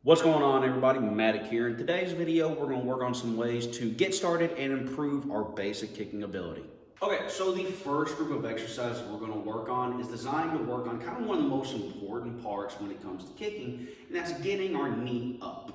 What's going on, everybody? Matic here. In today's video, we're going to work on some ways to get started and improve our basic kicking ability. Okay, so the first group of exercises we're going to work on is designed to work on kind of one of the most important parts when it comes to kicking, and that's getting our knee up.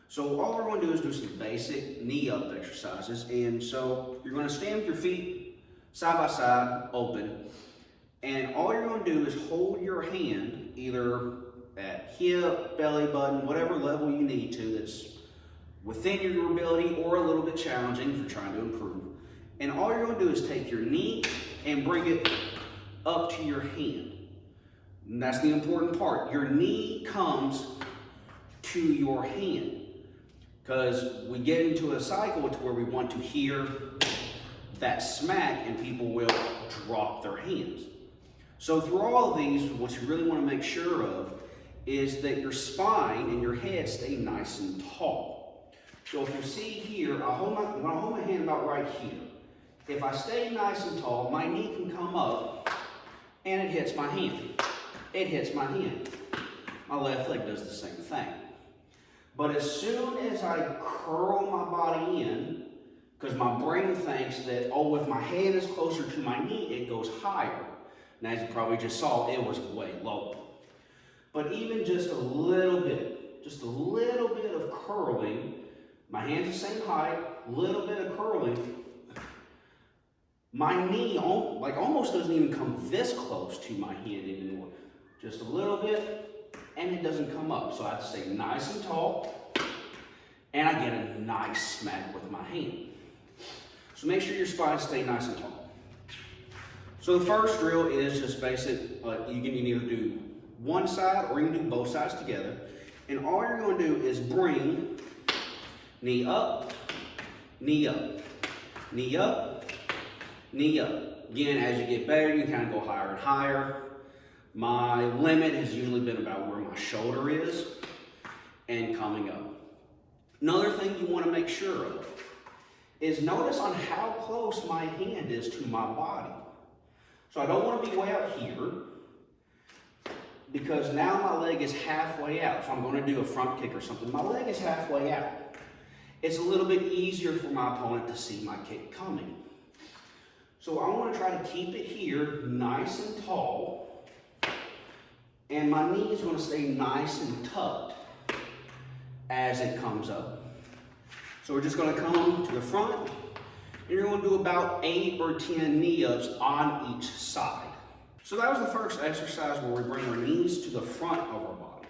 So all we're going to do is do some basic knee up exercises. And so you're going to stand with your feet side by side, open, and all you're going to do is hold your hand either at hip, belly button, whatever level you need to that's within your ability or a little bit challenging if you're trying to improve. And all you're going to do is take your knee and bring it up to your hand. And that's the important part. Your knee comes to your hand, because we get into a cycle to where we want to hear that smack and people will drop their hands. So through all of these, what you really want to make sure of is that your spine and your head stay nice and tall. So if you see here, when I hold my hand about right here, if I stay nice and tall, my knee can come up and it hits my hand. It hits my hand. My left leg does the same thing. But as soon as I curl my body in, because my brain thinks that, oh, if my head is closer to my knee, it goes higher. And as you probably just saw, it was way lower. But even just a little bit of curling, my hands the same height, little bit of curling, my knee almost doesn't even come this close to my hand anymore. Just a little bit, and it doesn't come up. So I have to stay nice and tall, and I get a nice smack with my hand. So make sure your spine stays nice and tall. So the first drill is just basic. You can either do one side or you can do both sides together. And all you're going to do is bring knee up, knee up, knee up, knee up. Again, as you get better, you can kind of go higher and higher. My limit has usually been about where my shoulder is and coming up. Another thing you want to make sure of is notice on how close my hand is to my body. So I don't want to be way out here, because now my leg is halfway out. If I'm going to do a front kick or something, my leg is halfway out. It's a little bit easier for my opponent to see my kick coming. So I want to try to keep it here nice and tall, and my knee is going to stay nice and tucked as it comes up. So we're just going to come to the front, and you're going to do about 8 or 10 knee ups on each side. So that was the first exercise where we bring our knees to the front of our body.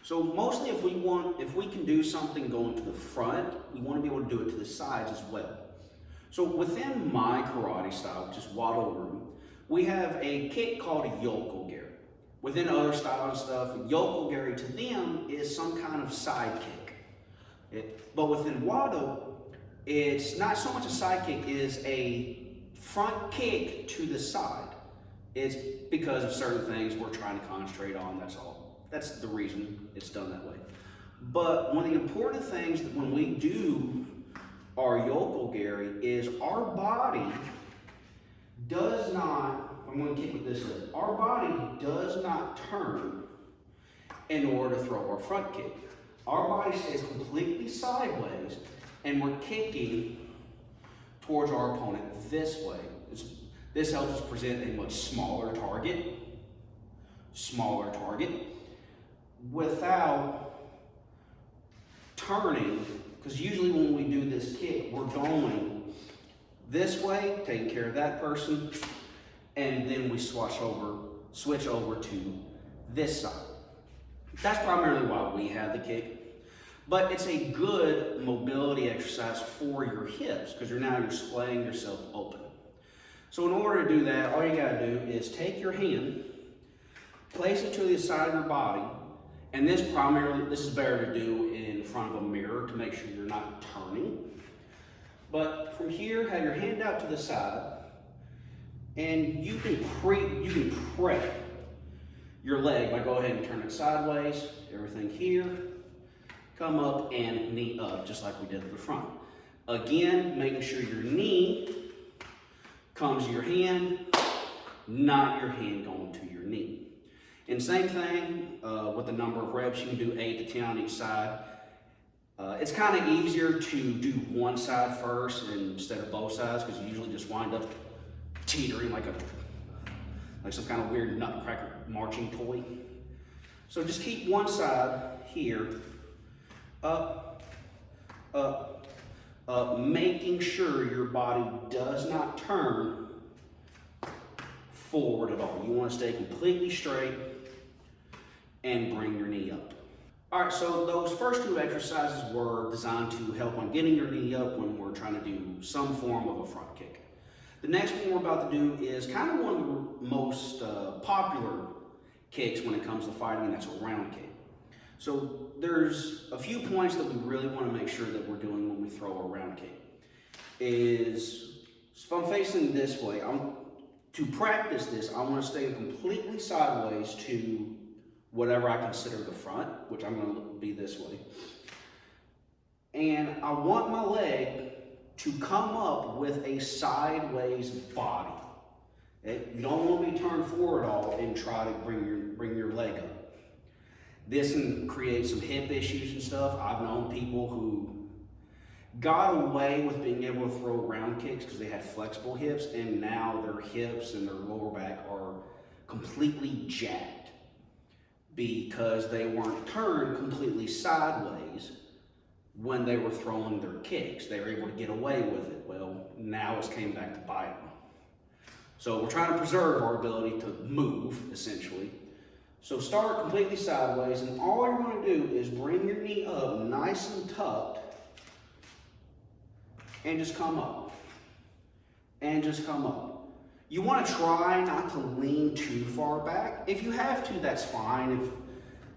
So mostly if we can do something going to the front, we want to be able to do it to the sides as well. So within my karate style, which is Wado-Ryu, we have a kick called a yoke-o-geri. Within other styles and stuff, yoke-o-geri to them is some kind of side kick. But within Wado, it's not so much a side kick, it's a front kick to the side. It's because of certain things we're trying to concentrate on, that's all. That's the reason it's done that way. But one of the important things that when we do our yoke-o-geri is our body does not, I'm going to kick with this leg, our body does not turn in order to throw our front kick. Our body stays completely sideways, and we're kicking towards our opponent this way. This helps us present a much smaller target, without turning, because usually when we do this kick, we're going this way, taking care of that person, and then we switch over to this side. That's primarily why we have the kick, but it's a good mobility exercise for your hips, because you're splaying yourself open. So in order to do that, all you gotta do is take your hand, place it to the side of your body, and this is better to do in front of a mirror to make sure you're not turning. But from here, have your hand out to the side, and you can prep your leg by go ahead and turn it sideways, everything here, come up and knee up, just like we did at the front. Again, making sure your knee comes to your hand, not your hand going to your knee. And same thing with the number of reps. You can do 8 to 10 on each side. It's kind of easier to do one side first instead of both sides, because you usually just wind up teetering like some kind of weird nutcracker marching toy. So just keep one side here, up, up, up, making sure your body does not turn forward at all. You want to stay completely straight and bring your knee up. All right, so those first 2 exercises were designed to help on getting your knee up when we're trying to do some form of a front kick. The next one we're about to do is kind of one of the most popular kicks when it comes to fighting, and that's a round kick. So there's a few points that we really want to make sure that we're doing when we throw a round kick. If I'm facing this way, to practice this, I want to stay completely sideways to whatever I consider the front, which I'm going to be this way. And I want my leg to come up with a sideways body. You don't want to be turned forward at all and try to bring your leg up. This can create some hip issues and stuff. I've known people who got away with being able to throw round kicks because they had flexible hips, and now their hips and their lower back are completely jacked because they weren't turned completely sideways when they were throwing their kicks. They were able to get away with it. Well, now it's came back to bite them. So we're trying to preserve our ability to move, essentially. So start completely sideways, and all you're going to do is bring your knee up nice and tucked, and just come up. And just come up. You want to try not to lean too far back. If you have to, that's fine.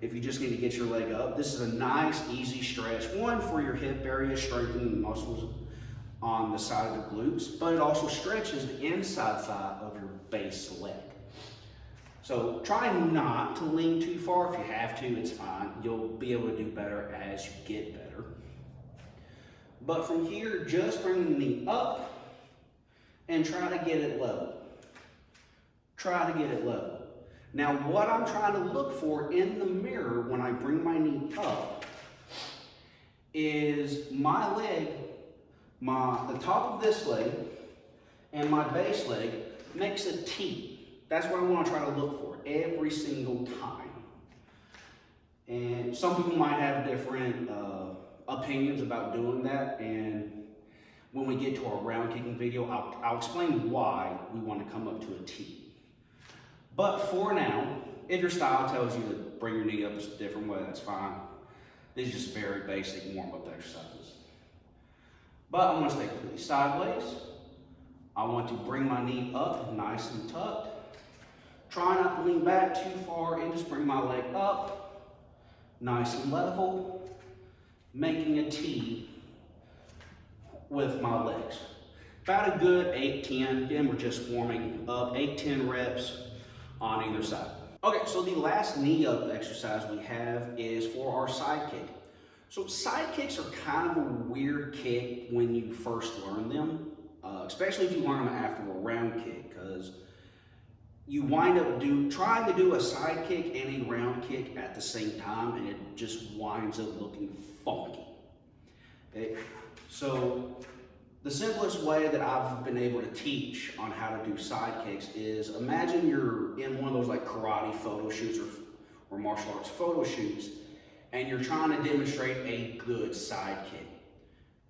If you just need to get your leg up, this is a nice, easy stretch. One, for your hip area, strengthening the muscles on the side of your glutes, but it also stretches the inside side of your base leg. So try not to lean too far. If you have to, it's fine. You'll be able to do better as you get better. But from here, just bring the knee up and try to get it level. Try to get it level. Now, what I'm trying to look for in the mirror when I bring my knee up is my leg, the top of this leg and my base leg makes a T. That's what I want to try to look for every single time. And some people might have different opinions about doing that, and when we get to our round kicking video, I'll explain why we want to come up to a T. But for now, if your style tells you to bring your knee up a different way, that's fine. These are just very basic warm-up exercises. But I'm going to stay completely sideways. I want to bring my knee up nice and tucked. Try not to lean back too far, and just bring my leg up nice and level, making a T with my legs. About a good 8-10. Again, we're just warming up. 8-10 reps on either side. Okay, so the last knee up exercise we have is for our side kick. So side kicks are kind of a weird kick when you first learn them, especially if you learn them after a round kick, because you wind up trying to do a side kick and a round kick at the same time, and it just winds up looking funky. Okay? So the simplest way that I've been able to teach on how to do side kicks is, imagine you're in one of those like karate photo shoots or martial arts photo shoots, and you're trying to demonstrate a good side kick.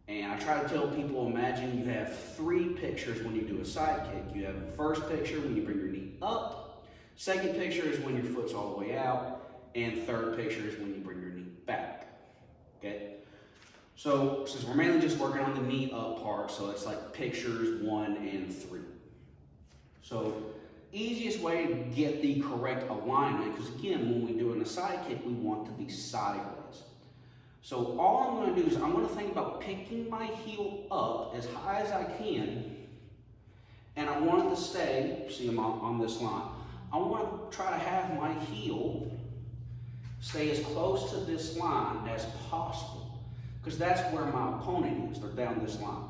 And I try to tell people, imagine you have 3 pictures when you do a side kick. You have the first picture when you bring your knee up, second picture is when your foot's all the way out, and third picture is when you bring your knee back. Okay? So since we're mainly just working on the knee up part, so it's like pictures 1 and 3. So easiest way to get the correct alignment, because again, when we do in a side kick, we want to be sideways. So all I'm going to do is I'm going to think about picking my heel up as high as I can, and I want it to stay, see I'm on this line, I want to try to have my heel stay as close to this line as possible, because that's where my opponent is. They're down this line.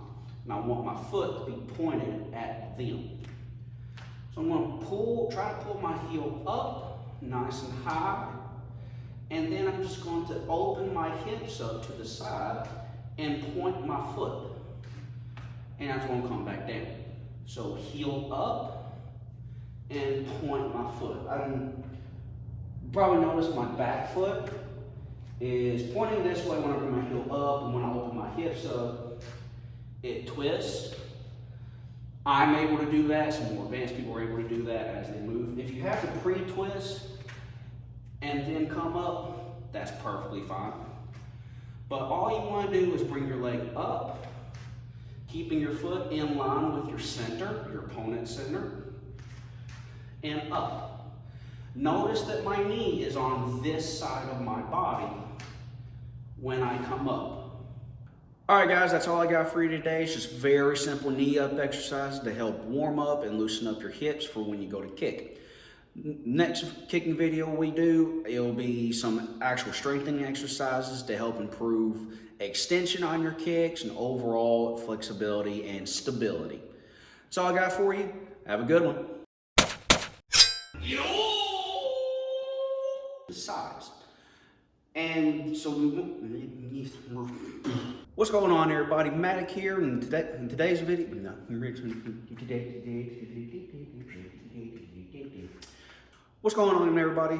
And I want my foot to be pointed at them. So I'm going to try to pull my heel up nice and high. And then I'm just going to open my hips up to the side and point my foot. And that's going to come back down. So heel up and point my foot. You probably notice my back foot is pointing this way when I bring my heel up, and when I open my hips up, it twists. I'm able to do that. Some more advanced people are able to do that as they move. If you have to pre-twist and then come up, that's perfectly fine. But all you want to do is bring your leg up, keeping your foot in line with your center, your opponent's center, and up. Notice that my knee is on this side of my body when I come up. All right, guys, that's all I got for you today. It's just very simple knee up exercises to help warm up and loosen up your hips for when you go to kick. Next kicking video we do, it'll be some actual strengthening exercises to help improve extension on your kicks and overall flexibility and stability. That's all I got for you. Have a good one. The size. And so what's going on, everybody? Matic here, and in today's video, what's going on, everybody?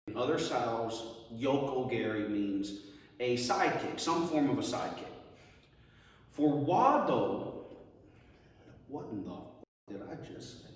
In other styles, yoke ogiri means a side kick, some form of a side kick. For wado, what in the did I just say?